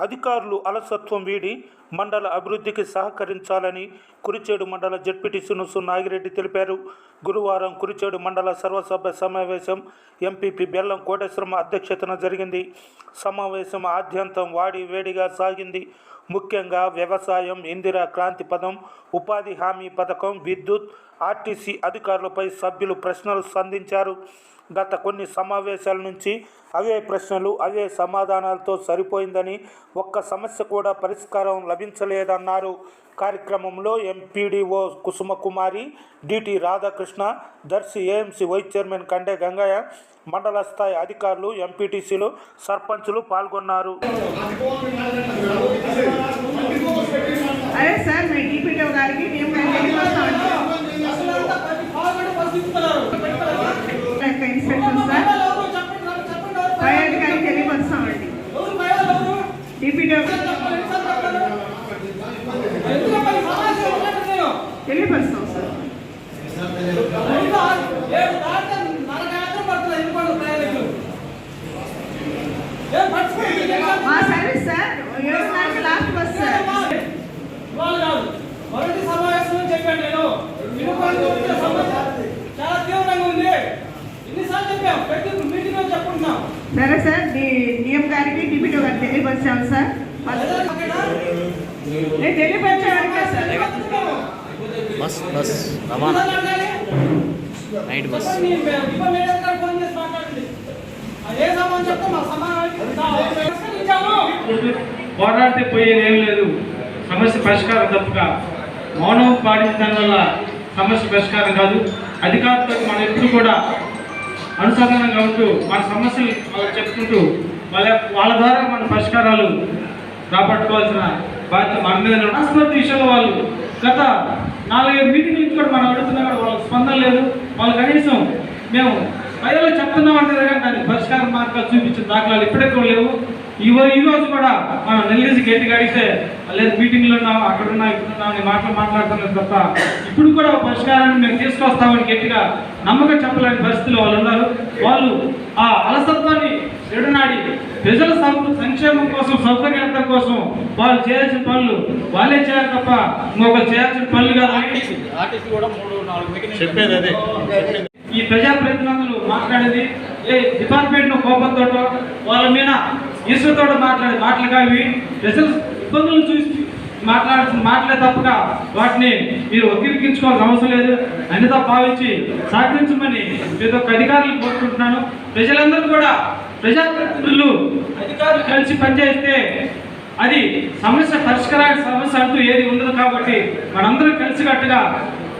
అధికారులు అలసత్వం వీడి మండల అభివృద్ధికి సహకరించాలని కురిచేడు మండల జెడ్పీటీసీ నుసు నాగిరెడ్డి తెలిపారు. గురువారం కురిచేడు మండల సర్వసభ్య సమావేశం ఎంపీపీ బెల్లం కోటేశ్వరమ్మ అధ్యక్షతన జరిగింది. సమావేశం ఆద్యంతం వాడి వేడిగా సాగింది. ముఖ్యంగా వ్యవసాయం, ఇందిరా క్రాంతి పథకం, ఉపాధి హామీ పథకం, విద్యుత్, ఆర్టీసీ అధికారులపై సభ్యులు ప్రశ్నలు సంధించారు. గత కొన్ని సమావేశాల నుంచి అవే ప్రశ్నలు, అవే సమాధానాలతో సరిపోయిందని, ఒక్క సమస్య కూడా పరిష్కారం లభించలేదన్నారు. కార్యక్రమంలో MPDO Kusumakumari, DT Radhakrishna, Darsi AMC vice chairman Kande Gangaiah, మండల స్థాయి అధికారులు, ఎంపీటీసీలు, సర్పంచులు పాల్గొన్నారు. తెలియపరుస్తాం సార్. మా service sir 7:30 last bus sir. మొదటి సమావేశం చెప్పాను నేను, చాలా తీవ్రంగా ఉంది. ఎన్నిసార్లు చెప్పాం, ప్రతి మీటింగ్ లో చెప్పుకుంటున్నాం. సరే సార్, డిఎం గారికి డిప్యూటీ గారికి తెలియపరిచాము సార్. నేను తెలియపరిచాను సార్. బస్ రవాణా నైట్ బస్ పోరాడితే పోయేది ఏం లేదు. సమస్య పరిష్కారం తప్పక మౌనం పాటించడం వల్ల సమస్య పరిష్కారం కాదు. అధికారులకు మనం ఎప్పుడు కూడా అనుసంధానంగా ఉంటూ మన సమస్యలు చెప్పుకుంటూ వాళ్ళ ద్వారా మన పరిష్కారాలు రాబట్టుకోవాల్సిన బాధ్యత మన మీద. ట్రాన్స్పోర్ట్ విషయంలో వాళ్ళు గత 4-5 మీటింగ్ల నుంచి కూడా మనం అడుగుతున్నా కూడా వాళ్ళకి స్పందన లేదు. వాళ్ళు కనీసం మేము ప్రజలు చెప్తున్నామంటే కానీ దానికి పరిష్కార మార్గాలు చూపించిన దాఖలాలు ఇప్పుడే కూడా లేవు. ఈ రోజు కూడా మనం నెల్లూరు గట్టిగా అడిగితే లేదు మీటింగ్లో ఉన్నాం, అక్కడ ఉన్నా, ఇక్కడ ఉన్నాం అని మాట్లాడుతున్నారు తప్ప ఇప్పుడు కూడా పరిష్కారాన్ని మేము తీసుకొస్తామని గట్టిగా నమ్మకం చెప్పలేని పరిస్థితులు వాళ్ళు ఉన్నారు. వాళ్ళు ఆ అలసత్వాన్ని ఎడనాడి ప్రజల సంక్షేమం కోసం, సౌకర్యార్థం కోసం వాళ్ళు చేయాల్సిన పనులు వాళ్ళే చేయాలి తప్ప ఇంకొకరు చేయాల్సిన పనులు కాదు. చెప్పేది అదే. ఈ ప్రజాప్రతినిధులు మాట్లాడేది ఏ డిపార్ట్మెంట్ కోపంతో వాళ్ళ మీద ఈశ్వరతో మాట్లాడే మాటలు కావి ప్రజలు ఇబ్బందులు చూసి మాట్లాడాల్సిన మాటలే తప్పక వాటిని మీరు వక్రీకరించుకోవాల్సిన అవసరం లేదు. అన్నితో భావించి సహకరించమని ప్రతి ఒక్క అధికారులు కోరుకుంటున్నాను. ప్రజలందరూ కూడా ప్రజాప్రతినిధులు అధికారులు కలిసి పనిచేస్తే అది సమస్య పరిష్కారానికి సమస్య అంటూ ఏది ఉండదు. కాబట్టి మనందరం కలిసికట్టుగా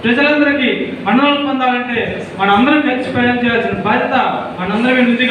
ప్రజలందరికీ మన్ననలు పొందాలంటే మనందరం కలిసి ప్రయాణం చేయాల్సిన బాధ్యత మనందరం ఉంది.